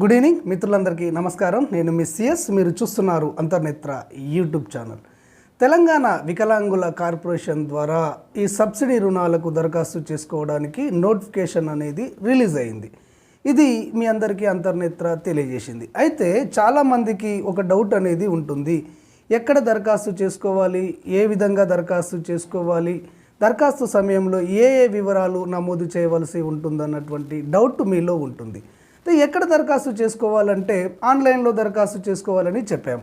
Good evening మిత్రులందరికీ నమస్కారం. నేను మిస్ సిఎస్. మీరు చూస్తున్నారు అంతర్నేత్ర యూట్యూబ్ ఛానల్. తెలంగాణ వికలాంగుల కార్పొరేషన్ ద్వారా ఈ సబ్సిడీ రుణాలకు దరఖాస్తు చేసుకోవడానికి నోటిఫికేషన్ అనేది రిలీజ్ అయింది. ఇది మీ అందరికీ అంతర్నేత్ర తెలియజేసింది. అయితే చాలామందికి ఒక డౌట్ అనేది ఉంటుంది. ఎక్కడ దరఖాస్తు చేసుకోవాలి, ఏ విధంగా దరఖాస్తు చేసుకోవాలి, దరఖాస్తు సమయంలో ఏ వివరాలు నమోదు చేయవలసి ఉంటుందన్నటువంటి డౌట్ మీలో ఉంటుంది. ఎక్కడ దరఖాస్తు చేసుకోవాలంటే ఆన్లైన్లో దరఖాస్తు చేసుకోవాలని చెప్పాం.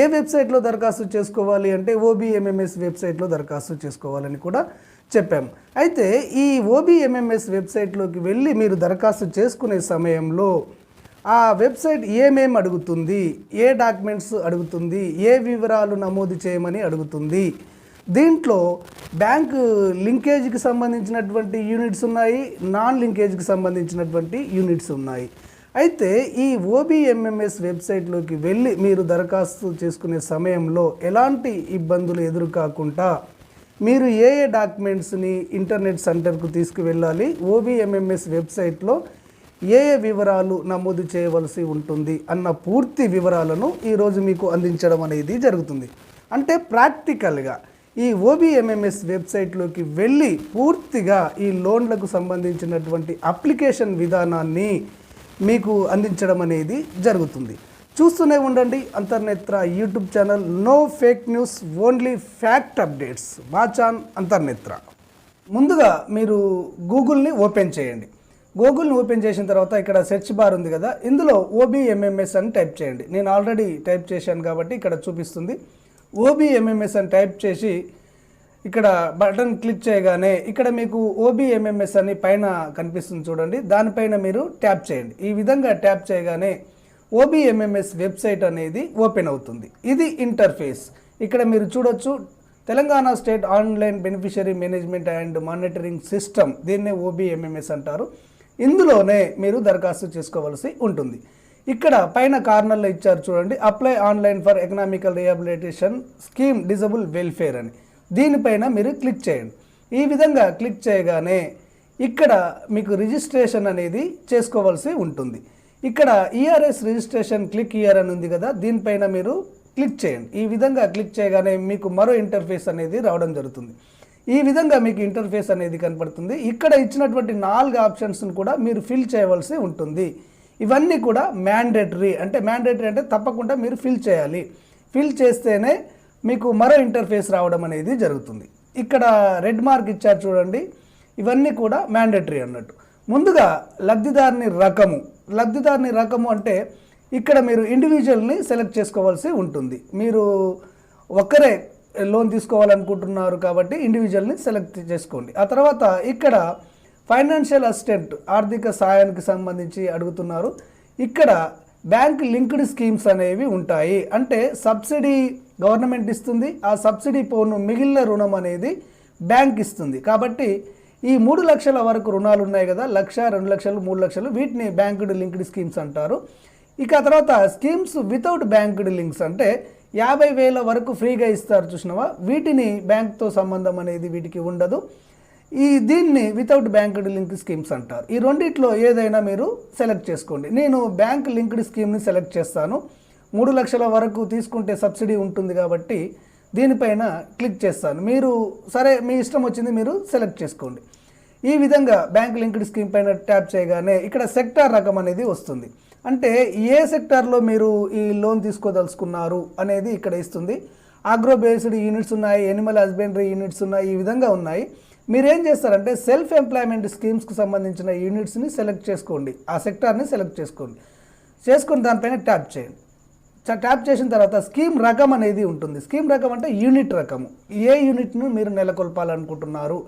ఏ వెబ్సైట్లో దరఖాస్తు చేసుకోవాలి అంటే ఓబీఎంఎంఎస్ వెబ్సైట్లో దరఖాస్తు చేసుకోవాలని కూడా చెప్పాం. అయితే ఈ ఓబీఎంఎంఎస్ వెబ్సైట్లోకి వెళ్ళి మీరు దరఖాస్తు చేసుకునే సమయంలో ఆ వెబ్సైట్ ఏమేమి అడుగుతుంది, ఏ డాక్యుమెంట్స్ అడుగుతుంది, ఏ వివరాలు నమోదు చేయమని అడుగుతుంది, దీంట్లో బ్యాంకు లింకేజ్కి సంబంధించినటువంటి యూనిట్స్ ఉన్నాయి, నాన్ లింకేజ్కి సంబంధించినటువంటి యూనిట్స్ ఉన్నాయి. అయితే ఈ ఓబీఎంఎంఎస్ వెబ్సైట్లోకి వెళ్ళి మీరు దరఖాస్తు చేసుకునే సమయంలో ఎలాంటి ఇబ్బందులు ఎదురుకాకుండా మీరు ఏ డాక్యుమెంట్స్ని ఇంటర్నెట్ సెంటర్కు తీసుకువెళ్ళాలి, ఓబీఎంఎంఎస్ వెబ్సైట్లో ఏ వివరాలు నమోదు చేయవలసి ఉంటుంది అన్న పూర్తి వివరాలను ఈరోజు మీకు అందించడం అనేది జరుగుతుంది. అంటే ప్రాక్టికల్గా ఈ ఓబీఎంఎంఎస్ వెబ్సైట్లోకి వెళ్ళి పూర్తిగా ఈ లోన్లకు సంబంధించినటువంటి అప్లికేషన్ విధానాన్ని మీకు అందించడం అనేది జరుగుతుంది. చూస్తూనే ఉండండి Antarnetra YouTube channel. No fake news, only fact updates. Watch on Antarnetra. ముందుగా మీరు గూగుల్ని ఓపెన్ చేయండి. గూగుల్ని ఓపెన్ చేసిన తర్వాత ఇక్కడ సెర్చ్ బార్ ఉంది కదా, ఇందులో ఓబీఎంఎంఎస్ అని టైప్ చేయండి. నేను ఆల్రెడీ టైప్ చేశాను కాబట్టి ఇక్కడ చూపిస్తుంది. ఓబీఎంఎంఎస్ అని టైప్ చేసి ఇక్కడ బటన్ క్లిక్ చేయగానే ఇక్కడ మీకు ఓబీఎంఎంఎస్ అని పైన కనిపిస్తుంది చూడండి, దానిపైన మీరు ట్యాప్ చేయండి. ఈ విధంగా ట్యాప్ చేయగానే ఓబీఎంఎంఎస్ వెబ్సైట్ అనేది ఓపెన్ అవుతుంది. ఇది ఇంటర్ఫేస్. ఇక్కడ మీరు చూడొచ్చు, Telangana state online beneficiary management and monitoring system, దీన్నే ఓబీఎంఎంఎస్ అంటారు. ఇందులోనే మీరు దరఖాస్తు చేసుకోవాల్సి ఉంటుంది. ఇక్కడ పైన కార్నర్లో ఇచ్చారు చూడండి, apply online for economical rehabilitation scheme disable welfare అని. దీనిపైన మీరు క్లిక్ చేయండి. ఈ విధంగా క్లిక్ చేయగానే ఇక్కడ మీకు రిజిస్ట్రేషన్ అనేది చేసుకోవాల్సి ఉంటుంది. ఇక్కడ ఈఆర్ఎస్ రిజిస్ట్రేషన్ క్లిక్ ఇయర్ అని ఉంది కదా, దీనిపైన మీరు క్లిక్ చేయండి. ఈ విధంగా క్లిక్ చేయగానే మీకు మరో ఇంటర్ఫేస్ అనేది రావడం జరుగుతుంది. ఈ విధంగా మీకు ఇంటర్ఫేస్ అనేది కనపడుతుంది. ఇక్కడ ఇచ్చినటువంటి 4 ఆప్షన్స్ను కూడా మీరు ఫిల్ చేయవలసి ఉంటుంది. ఇవన్నీ కూడా మ్యాండేటరీ అంటే తప్పకుండా మీరు ఫిల్ చేయాలి. ఫిల్ చేస్తేనే మీకు మరో ఇంటర్ఫేస్ రావడం అనేది జరుగుతుంది. ఇక్కడ రెడ్ మార్క్ ఇచ్చారు చూడండి, ఇవన్నీ కూడా మ్యాండేటరీ అన్నట్టు. ముందుగా లబ్ధిదారుని రకము అంటే ఇక్కడ మీరు ఇండివిజువల్ని సెలెక్ట్ చేసుకోవాల్సి ఉంటుంది. మీరు ఒక్కరే లోన్ తీసుకోవాలనుకుంటున్నారు కాబట్టి ఇండివిజువల్ని సెలెక్ట్ చేసుకోండి. ఆ తర్వాత ఇక్కడ ఫైనాన్షియల్ అసిస్టెంట్, ఆర్థిక సాయానికి సంబంధించి అడుగుతున్నారు. ఇక్కడ బ్యాంక్ లింక్డ్ స్కీమ్స్ అనేవి ఉంటాయి. అంటే సబ్సిడీ గవర్నమెంట్ ఇస్తుంది, ఆ సబ్సిడీ పోను మిగిలిన రుణం అనేది బ్యాంక్ ఇస్తుంది. కాబట్టి ఈ 3 లక్షల వరకు రుణాలు ఉన్నాయి కదా, 1,00,000, 2,00,000, 3,00,000, వీటిని బ్యాంక్డ్ లింక్డ్ స్కీమ్స్ అంటారు. ఇక తర్వాత స్కీమ్స్ వితౌట్ బ్యాంక్డ్ లింక్స్ అంటే 50,000 వరకు ఫ్రీగా ఇస్తారు చూసినవా, వీటిని బ్యాంక్తో సంబంధం అనేది వీటికి ఉండదు. దీన్ని వితౌట్ బ్యాంక్డ్ లింక్ స్కీమ్స్ అంటారు. ఈ రెండిట్లో ఏదైనా మీరు సెలెక్ట్ చేసుకోండి. నేను బ్యాంక్ లింక్డ్ స్కీమ్ని సెలెక్ట్ చేస్తాను. 3 లక్షల వరకు తీసుకుంటే సబ్సిడీ ఉంటుంది కాబట్టి దీనిపైన క్లిక్ చేస్తాను. మీరు సరే మీ ఇష్టం వచ్చింది మీరు సెలెక్ట్ చేసుకోండి. ఈ విధంగా బ్యాంక్ లింక్డ్ స్కీమ్ పైన ట్యాప్ చేయగానే ఇక్కడ సెక్టార్ రకం అనేది వస్తుంది. అంటే ఏ సెక్టార్లో మీరు ఈ లోన్ తీసుకోదలుచుకున్నారు అనేది ఇక్కడ ఇస్తుంది. ఆగ్రో బేస్డ్ యూనిట్స్ ఉన్నాయి, ఎనిమల్ హస్బెండరీ యూనిట్స్ ఉన్నాయి, ఈ విధంగా ఉన్నాయి. మీరు ఏం చేస్తారంటే సెల్ఫ్ ఎంప్లాయ్మెంట్ స్కీమ్స్కి సంబంధించిన యూనిట్స్ని సెలెక్ట్ చేసుకోండి, ఆ సెక్టార్ని సెలెక్ట్ చేసుకొని దానిపైన ట్యాప్ చేయండి. ట్యాప్ చేసిన తర్వాత స్కీమ్ రకం అనేది ఉంటుంది. స్కీమ్ రకం అంటే యూనిట్ రకము, ఏ యూనిట్ను మీరు నెలకొల్పాలనుకుంటున్నారు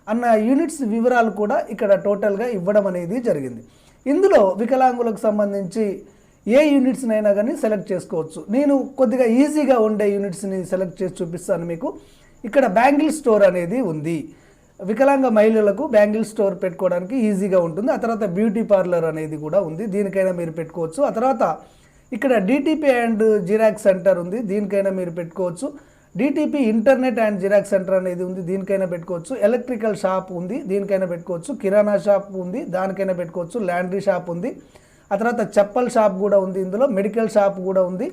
అన్న యూనిట్స్ వివరాలు కూడా ఇక్కడ టోటల్గా ఇవ్వడం అనేది జరిగింది. ఇందులో వికలాంగులకు సంబంధించి ఏ యూనిట్స్నైనా కానీ సెలెక్ట్ చేసుకోవచ్చు. నేను కొద్దిగా ఈజీగా ఉండే యూనిట్స్ని సెలెక్ట్ చేసి చూపిస్తాను మీకు. ఇక్కడ బ్యాంగిల్ స్టోర్ అనేది ఉంది. వికలాంగ మహిళలకు బ్యాంగిల్ స్టోర్ పెట్టుకోవడానికి ఈజీగా ఉంటుంది. ఆ తర్వాత బ్యూటీ పార్లర్ అనేది కూడా ఉంది, దీనికైనా మీరు పెట్టుకోవచ్చు. ఆ తర్వాత ఇక్కడ డిటిపి అండ్ జిరాక్స్ సెంటర్ ఉంది, దీనికైనా మీరు పెట్టుకోవచ్చు. DTP internet and xerox centre అనేది ఉంది, దీనికైనా పెట్టుకోవచ్చు. ఎలక్ట్రికల్ షాప్ ఉంది, దీనికైనా పెట్టుకోవచ్చు. కిరాణా షాప్ ఉంది, దానికైనా పెట్టుకోవచ్చు. ల్యాండ్రీ షాప్ ఉంది. ఆ తర్వాత చెప్పల్ షాప్ కూడా ఉంది, ఇందులో మెడికల్ షాప్ కూడా ఉంది.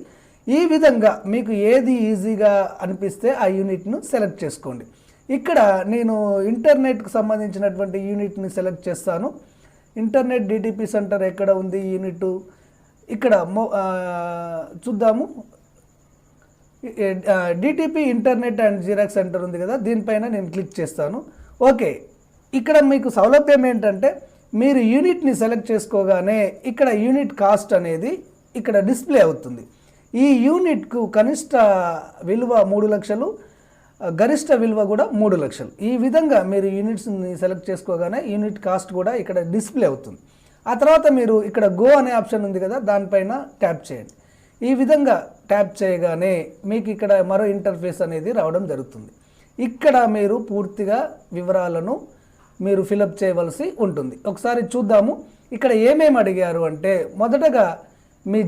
ఈ విధంగా మీకు ఏది ఈజీగా అనిపిస్తే ఆ యూనిట్ను సెలెక్ట్ చేసుకోండి. ఇక్కడ నేను ఇంటర్నెట్కి సంబంధించినటువంటి యూనిట్ని సెలెక్ట్ చేస్తాను. ఇంటర్నెట్ డిటిపి సెంటర్ ఎక్కడ ఉంది యూనిట్, ఇక్కడ చూద్దాము. DTP internet and xerox centre ఉంది కదా, దీనిపైన నేను క్లిక్ చేస్తాను. ఓకే, ఇక్కడ మీకు సౌలభ్యం ఏంటంటే మీరు యూనిట్ని సెలెక్ట్ చేసుకోగానే ఇక్కడ యూనిట్ కాస్ట్ అనేది ఇక్కడ డిస్ప్లే అవుతుంది. ఈ యూనిట్కు కనిష్ట విలువ 3 లక్షలు, గరిష్ట విలువ కూడా 3 లక్షలు. ఈ విధంగా మీరు యూనిట్స్ని సెలెక్ట్ చేసుకోగానే యూనిట్ కాస్ట్ కూడా ఇక్కడ డిస్ప్లే అవుతుంది. ఆ తర్వాత మీరు ఇక్కడ గో అనే ఆప్షన్ ఉంది కదా, దానిపైన ట్యాప్ చేయండి. ఈ విధంగా ట్యాప్ చేయగానే మీకు ఇక్కడ మరో ఇంటర్ఫేస్ అనేది రావడం జరుగుతుంది. ఇక్కడ మీరు పూర్తిగా వివరాలను మీరు ఫిలప్ చేయవలసి ఉంటుంది. ఒకసారి చూద్దాము ఇక్కడ ఏమేమి అడిగారు అంటే, మొదటగా మీ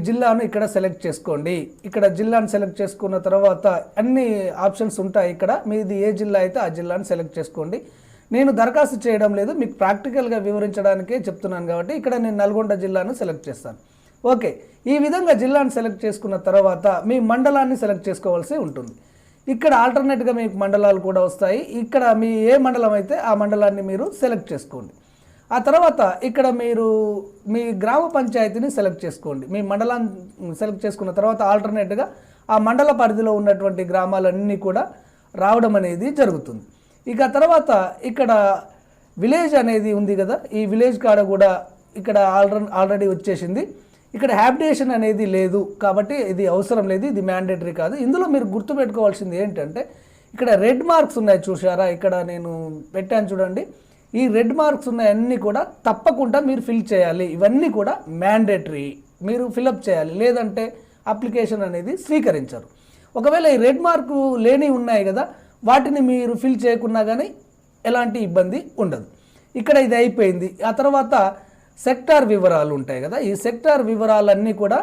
జిల్లాను ఇక్కడ సెలెక్ట్ చేసుకోండి. ఇక్కడ జిల్లాను సెలెక్ట్ చేసుకున్న తర్వాత అన్ని ఆప్షన్స్ ఉంటాయి. ఇక్కడ మీది ఏ జిల్లా అయితే ఆ జిల్లాను సెలెక్ట్ చేసుకోండి. నేను దరఖాస్తు చేయడం లేదు, మీకు ప్రాక్టికల్గా వివరించడానికే చెప్తున్నాను కాబట్టి ఇక్కడ నేను నల్గొండ జిల్లాను సెలెక్ట్ చేస్తాను. ఓకే, ఈ విధంగా జిల్లాను సెలెక్ట్ చేసుకున్న తర్వాత మీ మండలాన్ని సెలెక్ట్ చేసుకోవాల్సి ఉంటుంది. ఇక్కడ ఆల్టర్నేట్గా మీకు మండలాలు కూడా వస్తాయి. ఇక్కడ మీ ఏ మండలం అయితే ఆ మండలాన్ని మీరు సెలెక్ట్ చేసుకోండి. ఆ తర్వాత ఇక్కడ మీరు మీ గ్రామ పంచాయతీని సెలెక్ట్ చేసుకోండి. మీ మండలాన్ని సెలెక్ట్ చేసుకున్న తర్వాత ఆల్టర్నేట్గా ఆ మండల పరిధిలో ఉన్నటువంటి గ్రామాలన్నీ కూడా రావడం అనేది జరుగుతుంది. ఇక తర్వాత ఇక్కడ విలేజ్ అనేది ఉంది కదా, ఈ విలేజ్ కాడ కూడా ఇక్కడ ఆల్రెడీ వచ్చేసింది. ఇక్కడ హ్యాబిటేషన్ అనేది లేదు కాబట్టి ఇది అవసరం లేదు, ఇది మ్యాండేటరీ కాదు. ఇందులో మీరు గుర్తుపెట్టుకోవాల్సింది ఏంటంటే ఇక్కడ రెడ్ మార్క్స్ ఉన్నాయి చూసారా, ఇక్కడ నేను పెట్టాను చూడండి. ఈ రెడ్ మార్క్స్ ఉన్నాయన్నీ కూడా తప్పకుండా మీరు ఫిల్ చేయాలి. ఇవన్నీ కూడా మ్యాండేటరీ, మీరు ఫిలప్ చేయాలి, లేదంటే అప్లికేషన్ అనేది స్వీకరించరు. ఒకవేళ ఈ రెడ్ మార్కు లేని ఉన్నాయి కదా, వాటిని మీరు ఫిల్ చేయకున్నా కానీ ఎలాంటి ఇబ్బంది ఉండదు. ఇక్కడ ఇది అయిపోయింది. ఆ తర్వాత సెక్టార్ వివరాలు ఉంటాయి కదా, ఈ సెక్టార్ వివరాలన్నీ కూడా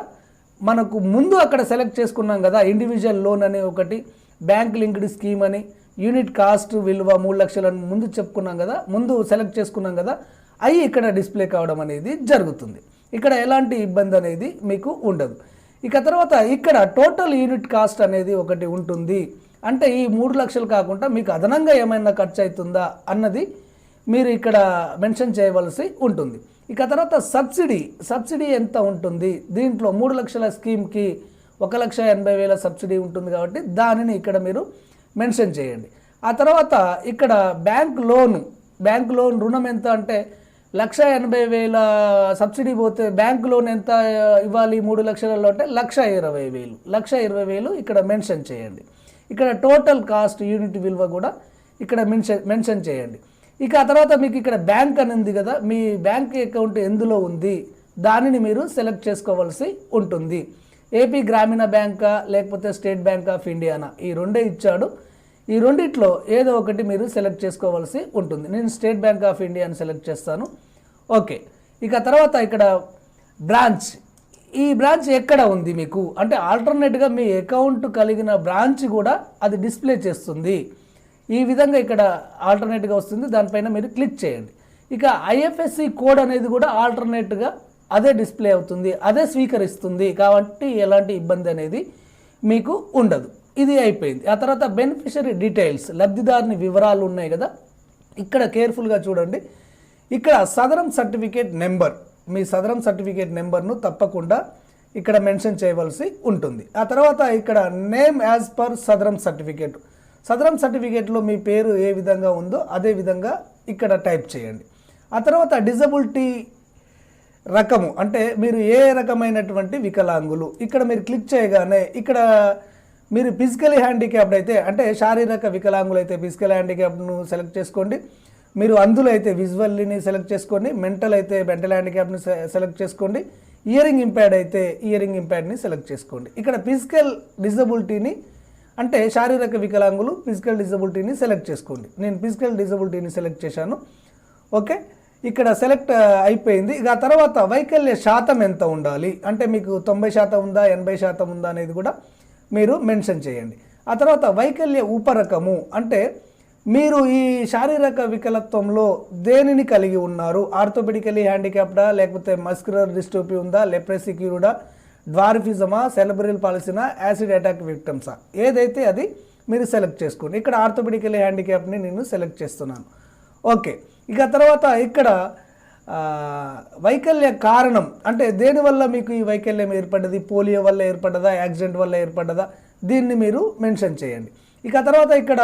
మనకు ముందు అక్కడ సెలెక్ట్ చేసుకున్నాం కదా, ఇండివిజువల్ లోన్ అనే ఒకటి, బ్యాంక్ లింక్డ్ స్కీమ్ అని, యూనిట్ కాస్ట్ విలువ 3 లక్షలను ముందు చెప్పుకున్నాం కదా, ముందు సెలెక్ట్ చేసుకున్నాం కదా, అవి ఇక్కడ డిస్ప్లే కావడం అనేది జరుగుతుంది. ఇక్కడ ఎలాంటి ఇబ్బంది అనేది మీకు ఉండదు. ఇక తర్వాత ఇక్కడ టోటల్ యూనిట్ కాస్ట్ అనేది ఒకటి ఉంటుంది. అంటే ఈ 3 లక్షలు కాకుండా మీకు అదనంగా ఏమైనా ఖర్చు అవుతుందా అన్నది మీరు ఇక్కడ మెన్షన్ చేయవలసి ఉంటుంది. ఇక తర్వాత సబ్సిడీ ఎంత ఉంటుంది, దీంట్లో 3 లక్షల స్కీమ్కి 1,80,000 సబ్సిడీ ఉంటుంది కాబట్టి దానిని ఇక్కడ మీరు మెన్షన్ చేయండి. ఆ తర్వాత ఇక్కడ బ్యాంక్ లోన్ రుణం ఎంత అంటే 1,80,000 సబ్సిడీ పోతే బ్యాంక్ లోన్ ఎంత ఇవ్వాలి 3 లక్షలలో అంటే 1,20,000 ఇక్కడ మెన్షన్ చేయండి. ఇక్కడ టోటల్ కాస్ట్ యూనిట్ విలువ కూడా ఇక్కడ మెన్షన్ చేయండి. ఇక ఆ తర్వాత మీకు ఇక్కడ బ్యాంక్ అని ఉంది కదా, మీ బ్యాంక్ అకౌంట్ ఎందులో ఉంది దానిని మీరు సెలెక్ట్ చేసుకోవాల్సి ఉంటుంది. ఏపీ గ్రామీణ బ్యాంకా లేకపోతే స్టేట్ బ్యాంక్ ఆఫ్ ఇండియానా, ఈ రెండే ఇచ్చాడు. ఈ రెండిట్లో ఏదో ఒకటి మీరు సెలెక్ట్ చేసుకోవాల్సి ఉంటుంది. నేను స్టేట్ బ్యాంక్ ఆఫ్ ఇండియాని సెలెక్ట్ చేస్తాను. ఓకే, ఇక తర్వాత ఇక్కడ బ్రాంచ్, ఈ బ్రాంచ్ ఎక్కడ ఉంది మీకు అంటే ఆల్టర్నేట్గా మీ అకౌంట్ కలిగిన బ్రాంచ్ కూడా అది డిస్ప్లే చేస్తుంది. ఈ విధంగా ఇక్కడ ఆల్టర్నేట్గా వస్తుంది, దానిపైన మీరు క్లిక్ చేయండి. ఇక ఐఎఫ్ఎస్సి కోడ్ అనేది కూడా ఆల్టర్నేట్గా అదే డిస్ప్లే అవుతుంది, అదే స్వీకరిస్తుంది కాబట్టి ఎలాంటి ఇబ్బంది అనేది మీకు ఉండదు. ఇది అయిపోయింది. ఆ తర్వాత బెనిఫిషరీ డీటెయిల్స్, లబ్ధిదారుని వివరాలు ఉన్నాయి కదా, ఇక్కడ కేర్ఫుల్గా చూడండి. ఇక్కడ సదరం సర్టిఫికేట్ నెంబర్, మీ సదరం సర్టిఫికేట్ నెంబర్ను తప్పకుండా ఇక్కడ మెన్షన్ చేయవలసి ఉంటుంది. ఆ తర్వాత ఇక్కడ నేమ్ యాజ్ పర్ సదరం సర్టిఫికేట్లో మీ పేరు ఏ విధంగా ఉందో అదే విధంగా ఇక్కడ టైప్ చేయండి. ఆ తర్వాత డిజబిలిటీ రకము అంటే మీరు ఏ రకమైనటువంటి వికలాంగులు, ఇక్కడ మీరు క్లిక్ చేయగానే ఇక్కడ మీరు ఫిజికలీ హ్యాండిక్యాప్డ్ అయితే అంటే శారీరక వికలాంగులు అయితే ఫిజికల్ హ్యాండిక్యాప్ను సెలెక్ట్ చేసుకోండి. మీరు అందులో అయితే విజువల్ని సెలెక్ట్ చేసుకోండి, మెంటల్ అయితే మెంటల్ హ్యాండిక్యాప్ని సెలెక్ట్ చేసుకోండి, ఇయరింగ్ ఇంపైర్డ్ అయితే ఇయరింగ్ ఇంపైర్డ్ని సెలెక్ట్ చేసుకోండి. ఇక్కడ ఫిజికల్ డిజబిలిటీని అంటే శారీరక వికలాంగులు ఫిజికల్ డిజబిలిటీని సెలెక్ట్ చేసుకోండి. నేను ఫిజికల్ డిజబిలిటీని సెలెక్ట్ చేశాను. ఓకే, ఇక్కడ సెలెక్ట్ అయిపోయింది. ఇక తర్వాత వైకల్య శాతం ఎంత ఉండాలి అంటే మీకు 90% ఉందా 80% ఉందా అనేది కూడా మీరు మెన్షన్ చేయండి. ఆ తర్వాత వైకల్య ఉపరకము అంటే మీరు ఈ శారీరక వికలత్వంలో దేనిని కలిగి ఉన్నారు? ఆర్థోపెడికలీ హ్యాండిక్యాప్డా, లేకపోతే మస్క్యులర్ డిస్ట్రోఫీ ఉందా, లెప్రసీ క్యూరుడా, డ్వార్ఫిజమా, సెరెబ్రల్ పాలిసీనా, యాసిడ్ అటాక్ విక్టమ్సా? ఏదైతే అది మీరు సెలెక్ట్ చేసుకోండి. ఇక్కడ ఆర్థోపెడికలీ హ్యాండిక్యాప్ని నేను సెలెక్ట్ చేస్తున్నాను. ఓకే, ఇక తర్వాత ఇక్కడ వైకల్య కారణం అంటే దేనివల్ల మీకు ఈ వైకల్యం ఏర్పడ్డది? పోలియో వల్ల ఏర్పడ్డదా, యాక్సిడెంట్ వల్ల ఏర్పడ్డదా? దీన్ని మీరు మెన్షన్ చేయండి. ఇక తర్వాత ఇక్కడ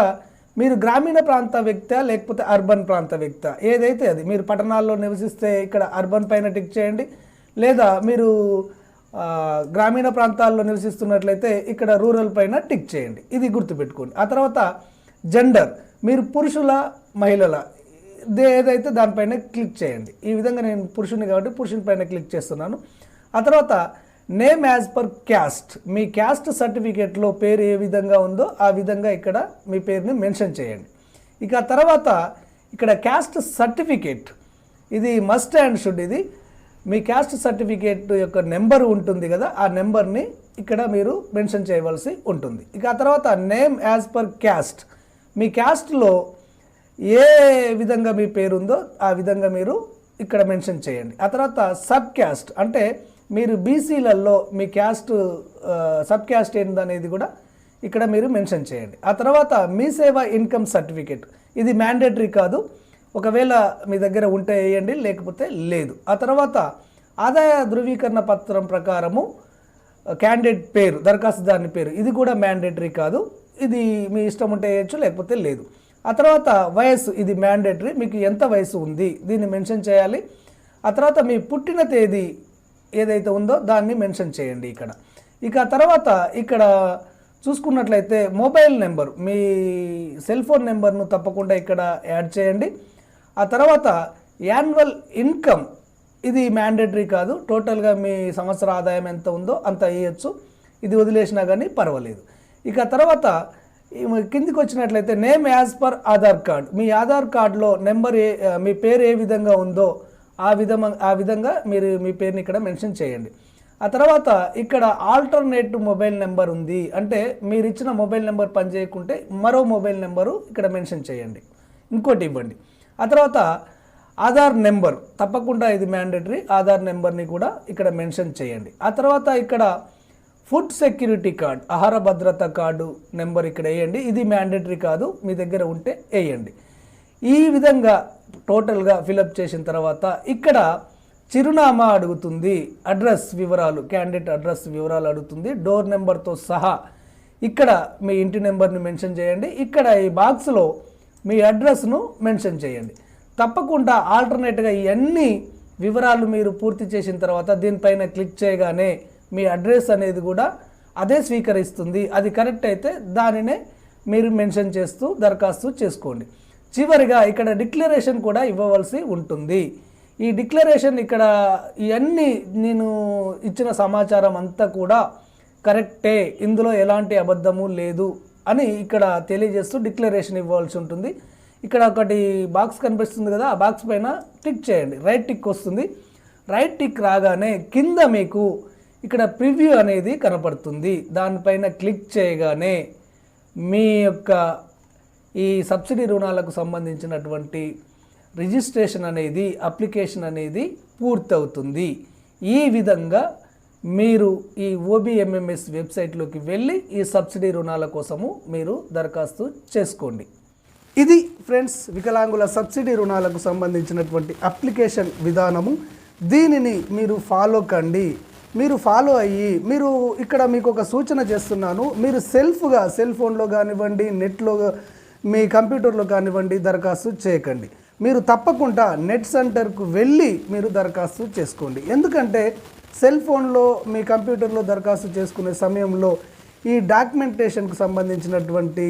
మీరు గ్రామీణ ప్రాంత వ్యక్తి లేకపోతే అర్బన్ ప్రాంత వ్యక్తి, ఏదైతే అది మీరు పట్టణాల్లో నివసిస్తే ఇక్కడ అర్బన్ పైన టిక్ చేయండి, లేదా మీరు గ్రామీణ ప్రాంతాల్లో నివసిస్తున్నట్లయితే ఇక్కడ రూరల్ పైన టిక్ చేయండి. ఇది గుర్తుపెట్టుకోండి. ఆ తర్వాత జెండర్, మీరు పురుషుల మహిళల ఏదైతే దానిపైన క్లిక్ చేయండి. ఈ విధంగా నేను పురుషుని కాబట్టి పురుషుని పైన క్లిక్ చేస్తున్నాను. ఆ తర్వాత నేమ్ యాజ్ పర్ క్యాస్ట్, మీ క్యాస్ట్ సర్టిఫికేట్లో పేరు ఏ విధంగా ఉందో ఆ విధంగా ఇక్కడ మీ పేరుని మెన్షన్ చేయండి. ఇక తర్వాత ఇక్కడ క్యాస్ట్ సర్టిఫికేట్, ఇది మస్ట్ అండ్ షుడ్. ఇది మీ క్యాస్ట్ సర్టిఫికేట్ యొక్క నెంబర్ ఉంటుంది కదా, ఆ నెంబర్ని ఇక్కడ మీరు మెన్షన్ చేయవలసి ఉంటుంది. ఇక ఆ తర్వాత నేమ్ యాజ్ పర్ క్యాస్ట్, మీ క్యాస్ట్లో ఏ విధంగా మీ పేరు ఉందో ఆ విధంగా మీరు ఇక్కడ మెన్షన్ చేయండి. ఆ తర్వాత సబ్ క్యాస్ట్, అంటే మీరు బీసీలలో మీ క్యాస్ట్ సబ్ క్యాస్ట్ ఏందనేది కూడా ఇక్కడ మీరు మెన్షన్ చేయండి. ఆ తర్వాత మీ సేవ ఇన్కమ్ సర్టిఫికేట్, ఇది మ్యాండేటరీ కాదు, ఒకవేళ మీ దగ్గర ఉంటే వేయండి, లేకపోతే లేదు. ఆ తర్వాత ఆదాయ ధృవీకరణ పత్రం ప్రకారము క్యాండిడేట్ పేరు, దరఖాస్తుదారుని పేరు, ఇది కూడా మ్యాండేటరీ కాదు, ఇది మీ ఇష్టం ఉంటే వేయచ్చు, లేకపోతే లేదు. ఆ తర్వాత వయసు, ఇది మ్యాండేటరీ, మీకు ఎంత వయసు ఉంది దీన్ని మెన్షన్ చేయాలి. ఆ తర్వాత మీ పుట్టిన తేదీ ఏదైతే ఉందో దాన్ని మెన్షన్ చేయండి ఇక్కడ. ఇక తర్వాత ఇక్కడ చూసుకున్నట్లయితే మొబైల్ నెంబర్, మీ సెల్ ఫోన్ నెంబర్ను తప్పకుండా ఇక్కడ యాడ్ చేయండి. ఆ తర్వాత యాన్యువల్ ఇన్కమ్, ఇది మ్యాండేటరీ కాదు, టోటల్గా మీ సంవత్సర ఆదాయం ఎంత ఉందో అంత వేయచ్చు, ఇది వదిలేసినా కానీ పర్వాలేదు. ఇక తర్వాత కిందికి వచ్చినట్లయితే name as per Aadhaar card, మీ ఆధార్ కార్డులో నెంబర్ మీ పేరు ఏ విధంగా ఉందో ఆ విధంగా మీరు మీ పేరుని ఇక్కడ మెన్షన్ చేయండి. ఆ తర్వాత ఇక్కడ ఆల్టర్నేట్ మొబైల్ నెంబర్ ఉంది, అంటే మీరు ఇచ్చిన మొబైల్ నెంబర్ పనిచేయకుంటే మరో మొబైల్ నెంబరు ఇక్కడ మెన్షన్ చేయండి, ఇంకోటి ఇవ్వండి. ఆ తర్వాత ఆధార్ నెంబర్, తప్పకుండా ఇది మ్యాండేటరీ, ఆధార్ నెంబర్ని కూడా ఇక్కడ మెన్షన్ చేయండి. ఆ తర్వాత ఇక్కడ ఫుడ్ సెక్యూరిటీ కార్డ్, ఆహార భద్రత కార్డు నెంబర్ ఇక్కడ వేయండి, ఇది మ్యాండేటరీ కాదు, మీ దగ్గర ఉంటే వేయండి. ఈ విధంగా టోటల్గా ఫిలప్ చేసిన తర్వాత ఇక్కడ చిరునామా అడుగుతుంది, అడ్రస్ వివరాలు, క్యాండిడేట్ అడ్రస్ వివరాలు అడుగుతుంది, డోర్ నెంబర్తో సహా ఇక్కడ మీ ఇంటి నెంబర్ని మెన్షన్ చేయండి. ఇక్కడ ఈ బాక్స్లో మీ అడ్రస్ను మెన్షన్ చేయండి. తప్పకుండా ఆల్టర్నేట్గా ఇవన్నీ వివరాలు మీరు పూర్తి చేసిన తర్వాత దీనిపైన క్లిక్ చేయగానే మీ అడ్రస్ అనేది కూడా అదే స్వీకరిస్తుంది. అది కరెక్ట్ అయితే దానినే మీరు మెన్షన్ చేస్తూ దరఖాస్తు చేసుకోండి. చివరిగా ఇక్కడ డిక్లరేషన్ కూడా ఇవ్వవలసి ఉంటుంది. ఈ డిక్లరేషన్ ఇక్కడ ఇవన్నీ నేను ఇచ్చిన సమాచారం అంతా కూడా కరెక్టే, ఇందులో ఎలాంటి అబద్ధము లేదు అని ఇక్కడ తెలియజేస్తూ డిక్లరేషన్ ఇవ్వాల్సి ఉంటుంది. ఇక్కడ ఒకటి బాక్స్ కనిపిస్తుంది కదా, ఆ బాక్స్ పైన టిక్ చేయండి, రైట్ టిక్ వస్తుంది. రైట్ టిక్ రాగానే కింద మీకు ఇక్కడ ప్రివ్యూ అనేది కనపడుతుంది, దానిపైన క్లిక్ చేయగానే మీ యొక్క ఈ సబ్సిడీ రుణాలకు సంబంధించినటువంటి రిజిస్ట్రేషన్ అనేది, అప్లికేషన్ అనేది పూర్తవుతుంది. ఈ విధంగా మీరు ఈ OBMMS వెబ్సైట్లోకి వెళ్ళి ఈ సబ్సిడీ రుణాల కోసము మీరు దరఖాస్తు చేసుకోండి. ఇది ఫ్రెండ్స్ వికలాంగుల సబ్సిడీ రుణాలకు సంబంధించినటువంటి అప్లికేషన్ విధానము. దీనిని మీరు ఫాలో కండి. మీరు ఫాలో అయ్యి మీరు ఇక్కడ మీకు ఒక సూచన చేస్తున్నాను, మీరు సెల్ఫ్గా సెల్ ఫోన్లో కానివ్వండి, నెట్లో మీ కంప్యూటర్లో కానివ్వండి దరఖాస్తు చేయకండి. మీరు తప్పకుండా నెట్ సెంటర్కు వెళ్ళి మీరు దరఖాస్తు చేసుకోండి. ఎందుకంటే సెల్ ఫోన్లో మీ కంప్యూటర్లో దరఖాస్తు చేసుకునే సమయంలో ఈ డాక్యుమెంటేషన్కు సంబంధించినటువంటి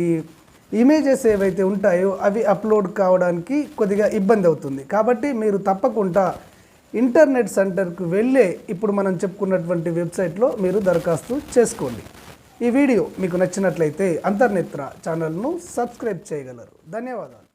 ఇమేజెస్ ఏవైతే ఉంటాయో అవి అప్లోడ్ కావడానికి కొద్దిగా ఇబ్బంది అవుతుంది. కాబట్టి మీరు తప్పకుండా ఇంటర్నెట్ సెంటర్కు వెళ్ళే ఇప్పుడు మనం చెప్పుకున్నటువంటి వెబ్సైట్లో మీరు దరఖాస్తు చేసుకోండి. ఈ వీడియో మీకు నచ్చినట్లయితే అంతర్నేత్ర ఛానల్ను సబ్స్క్రైబ్ చేయగలరు. ధన్యవాదాలు.